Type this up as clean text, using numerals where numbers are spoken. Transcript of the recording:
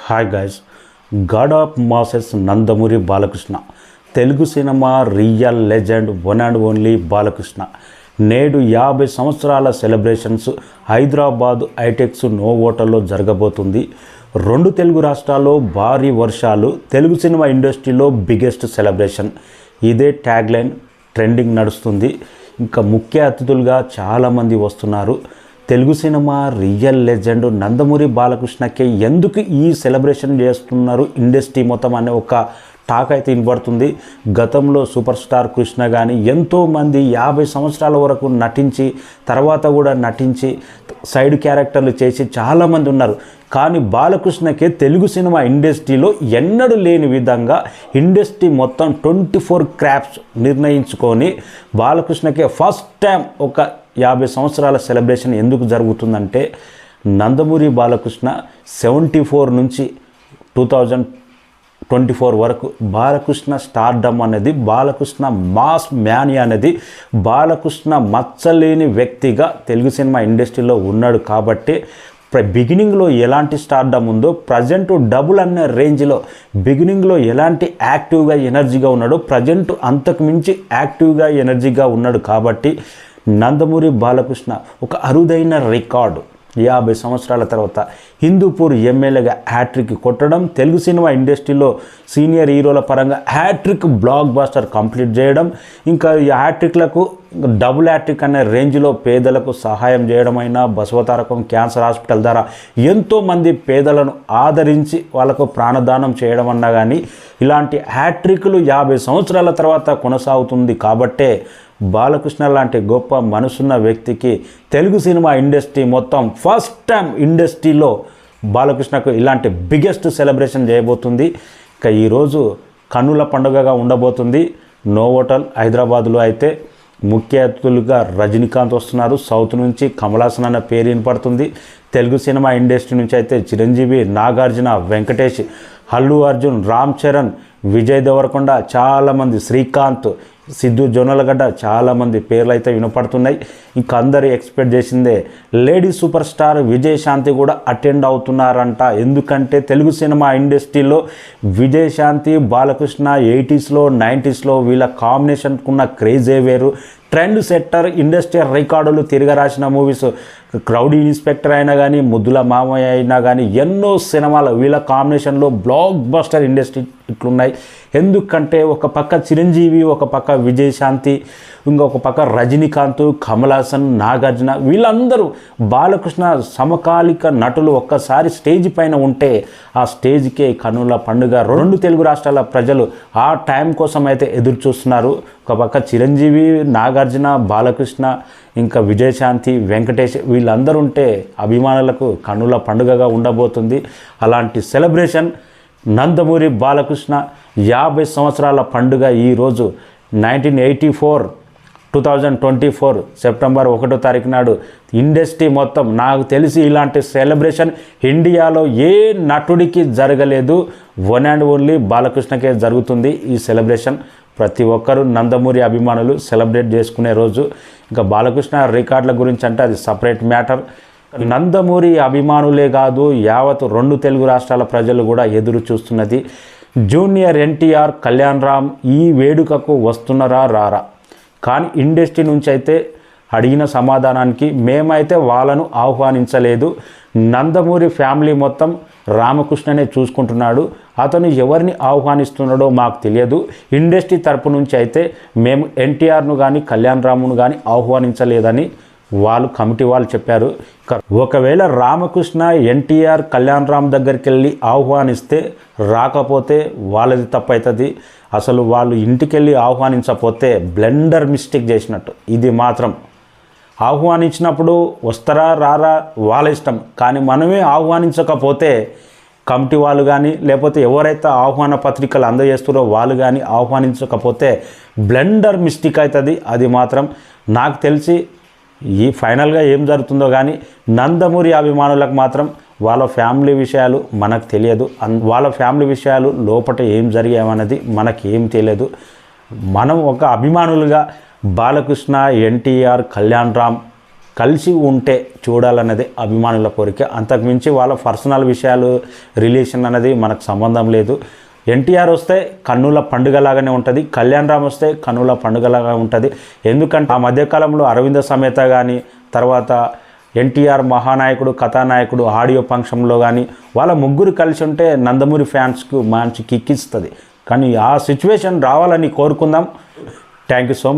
Hi guys, God of masses Nandamuri Balakrishna, Telugu cinema real legend, one and only Balakrishna. నేడు 50 సంవత్సరాల celebrations Hyderabad ఐటెక్స్ నోవోటల్లో జరగబోతుంది. 2 తెలుగు రాష్ట్రాల్లో భారీ వర్షాలు, తెలుగు సినిమా ఇండస్ట్రీలో బిగ్గెస్ట్ సెలబ్రేషన్. ఇదే ట్యాగ్లైన్ ట్రెండింగ్ నడుస్తుంది. ఇంకా ముఖ్య అతిథులుగా చాలామంది వస్తున్నారు. Telugu cinema real legend Nandamuri బాలకృష్ణకి ఎందుకు ఈ సెలబ్రేషన్ చేస్తున్నారు ఇండస్ట్రీ మొత్తం అనే ఒక టాక్ అయితే వినబడుతుంది. గతంలో సూపర్ స్టార్ కృష్ణ కానీ ఎంతోమంది 50 సంవత్సరాల వరకు నటించి తర్వాత కూడా నటించి సైడ్ క్యారెక్టర్లు చేసి చాలామంది ఉన్నారు. కానీ బాలకృష్ణకి తెలుగు సినిమా ఇండస్ట్రీలో ఎన్నడూ లేని విధంగా ఇండస్ట్రీ మొత్తం 24 క్రాఫ్ట్స్ నిర్ణయించుకొని బాలకృష్ణకి ఫస్ట్ టైం ఒక 50 సంవత్సరాల సెలబ్రేషన్ ఎందుకు జరుగుతుందంటే, నందమూరి బాలకృష్ణ 74 నుంచి 2024 వరకు బాలకృష్ణ స్టార్డమ్ అనేది, బాలకృష్ణ మాస్ మ్యానియా అనేది, బాలకృష్ణ మచ్చలేని వ్యక్తిగా తెలుగు సినిమా ఇండస్ట్రీలో ఉన్నాడు. కాబట్టి బిగినింగ్లో ఎలాంటి స్టార్డమ్ ఉందో ప్రజెంట్ డబుల్ అనే రేంజ్లో బిగినింగ్లో ఎలాంటి యాక్టివ్గా ఎనర్జీగా ఉన్నాడో ప్రజెంట్ అంతకు మించి యాక్టివ్గా ఎనర్జీగా ఉన్నాడు. కాబట్టి నందమూరి బాలకృష్ణ ఒక అరుదైన రికార్డు 50 సంవత్సరాల తర్వాత హిందూపూర్ ఎమ్మెల్యేగా హ్యాట్రిక్ కొట్టడం, తెలుగు సినిమా ఇండస్ట్రీలో సీనియర్ హీరోల పరంగా హ్యాట్రిక్ బ్లాక్ బాస్టర్ కంప్లీట్ చేయడం, ఇంకా ఈ హ్యాట్రిక్లకు డబుల్ హ్యాట్రిక్ అనే రేంజ్లో పేదలకు సహాయం చేయడమైనా, బసవతారకం క్యాన్సర్ హాస్పిటల్ ద్వారా ఎంతోమంది పేదలను ఆదరించి వాళ్ళకు ప్రాణదానం చేయడం అన్నా కానీ ఇలాంటి హ్యాట్రిక్లు 50 సంవత్సరాల తర్వాత కొనసాగుతుంది. కాబట్టే బాలకృష్ణ లాంటి గొప్ప మనసున్న వ్యక్తికి తెలుగు సినిమా ఇండస్ట్రీ మొత్తం ఫస్ట్ టైం ఇండస్ట్రీలో బాలకృష్ణకు ఇలాంటి బిగ్గెస్ట్ సెలబ్రేషన్ చేయబోతుంది. ఇక ఈరోజు కన్నుల పండుగగా ఉండబోతుంది. నోవోటల్ హైదరాబాద్లో అయితే ముఖ్య అతిథులుగా రజనీకాంత్ వస్తున్నారు. సౌత్ నుంచి కమల్ హాసన్ అన్న పేరు వినపడుతుంది. తెలుగు సినిమా ఇండస్ట్రీ నుంచి అయితే చిరంజీవి, నాగార్జున, వెంకటేష్, అల్లు అర్జున్, రామ్ చరణ్, విజయ్ దేవరకొండ, చాలామంది, శ్రీకాంత్, సిద్ధు జొన్నలగడ్డ, చాలామంది పేర్లు అయితే వినపడుతున్నాయి. ఇంకా అందరూ ఎక్స్పెక్ట్ చేసిందే లేడీ సూపర్ స్టార్ విజయశాంతి కూడా అటెండ్ అవుతున్నారంట. ఎందుకంటే తెలుగు సినిమా ఇండస్ట్రీలో విజయశాంతి, బాలకృష్ణ 80sలో 90sలో వీళ్ళ కాంబినేషన్కున్న క్రేజే వేరు. ట్రెండ్ సెట్టర్, ఇండస్ట్రియల్ రికార్డులు తిరగరాసిన మూవీస్, క్రౌడీ ఇన్స్పెక్టర్ అయినా కానీ, ముద్దుల మామయ్య అయినా కానీ ఎన్నో సినిమాలు వీళ్ళ కాంబినేషన్లో బ్లాక్ బస్టర్ ఇండస్ట్రీ ఇట్లున్నాయి. ఎందుకంటే ఒక పక్క చిరంజీవి, ఒక పక్క విజయశాంతి, ఇంకొక పక్క రజనీకాంత్, కమల్ హాసన్, నాగార్జున, వీళ్ళందరూ బాలకృష్ణ సమకాలిక నటులు ఒక్కసారి స్టేజ్ పైన ఉంటే ఆ స్టేజ్కే కన్నుల పండుగ. 2 తెలుగు రాష్ట్రాల ప్రజలు ఆ టైం కోసం అయితే ఎదురు చూస్తున్నారు. ఒక పక్క చిరంజీవి, నాగార్జున, బాలకృష్ణ, ఇంకా విజయశాంతి, వెంకటేష్ వీళ్ళందరూ ఉంటే అభిమానులకు కన్నుల పండుగగా ఉండబోతుంది. అలాంటి సెలబ్రేషన్ నందమూరి బాలకృష్ణ 50 సంవత్సరాల పండుగ ఈరోజు 1984 2024 సెప్టెంబర్ 1వ తారీఖు నాడు ఇండస్ట్రీ మొత్తం, నాకు తెలిసి ఇలాంటి సెలబ్రేషన్ ఇండియాలో ఏ నటుడికి జరగలేదు. వన్ అండ్ ఓన్లీ బాలకృష్ణకే జరుగుతుంది ఈ సెలబ్రేషన్. ప్రతి ఒక్కరూ నందమూరి అభిమానులు సెలబ్రేట్ చేసుకునే రోజు. ఇంకా బాలకృష్ణ రికార్డుల గురించి అంటే అది సపరేట్ మ్యాటర్. నందమూరి అభిమానులే కాదు, యావత్ 2 తెలుగు రాష్ట్రాల ప్రజలు కూడా ఎదురు చూస్తున్నది. జూనియర్ ఎన్టీఆర్, కళ్యాణ్ రామ్ ఈ వేడుకకు వస్తున్నారా రారా? కానీ ఇండస్ట్రీ నుంచి అయితే అడిగిన సమాధానానికి మేమైతే వాళ్ళను ఆహ్వానించలేదు. నందమూరి ఫ్యామిలీ మొత్తం రామకృష్ణనే చూసుకుంటున్నాడు. అతను ఎవరిని ఆహ్వానిస్తున్నాడో మాకు తెలియదు. ఇండస్ట్రీ తరపు నుంచి అయితే మేము ఎన్టీఆర్ను కానీ కళ్యాణ్ రామును కానీ ఆహ్వానించలేదని వాళ్ళు కమిటీ వాళ్ళు చెప్పారు. ఒకవేళ రామకృష్ణ ఎన్టీఆర్ కళ్యాణ్ రామ్ దగ్గరికి వెళ్ళి ఆహ్వానిస్తే రాకపోతే వాళ్ళది తప్పు అవుతుంది. అసలు వాళ్ళు ఇంటికి వెళ్ళి ఆహ్వానించకపోతే బ్లెండర్ మిస్టేక్ చేసినట్టు. ఇది మాత్రం ఆహ్వానించినప్పుడు వస్తారా రారా వాళ్ళ ఇష్టం. కానీ మనమే ఆహ్వానించకపోతే కమిటీ వాళ్ళు కానీ లేకపోతే ఎవరైతే ఆహ్వాన పత్రికలు అందజేస్తారో వాళ్ళు కానీ ఆహ్వానించకపోతే బ్లెండర్ మిస్టేక్ అవుతుంది. అది మాత్రం నాకు తెలిసి ఈ ఫైనల్గా ఏం జరుగుతుందో కానీ నందమూరి అభిమానులకు మాత్రం వాళ్ళ ఫ్యామిలీ విషయాలు మనకు తెలియదు. వాళ్ళ ఫ్యామిలీ విషయాలు లోపల ఏం జరిగాయన్నది మనకి ఏం తెలియదు. మనం ఒక అభిమానులుగా బాలకృష్ణ, ఎన్టీఆర్, కళ్యాణ్ రామ్, కలిసి ఉంటే చూడాలన్నది అభిమానుల కోరిక. అంతకుమించి వాళ్ళ పర్సనల్ విషయాలు రిలేషన్ అనేది మనకు సంబంధం లేదు. ఎన్టీఆర్ వస్తే కన్నుల పండుగలాగానే ఉంటుంది, కళ్యాణ్ రామ్ వస్తే కన్నుల పండుగలాగా ఉంటుంది. ఎందుకంటే ఆ మధ్యకాలంలో అరవింద సమేత కానీ, తర్వాత ఎన్టీఆర్ మహానాయకుడు కథానాయకుడు ఆడియో ఫంక్షన్లో కానీ వాళ్ళ ముగ్గురు కలిసి ఉంటే నందమూరి ఫ్యాన్స్కు మంచి కిక్కిస్తుంది. కానీ ఆ సిచ్యువేషన్ రావాలని కోరుకుందాం. Thank you so much.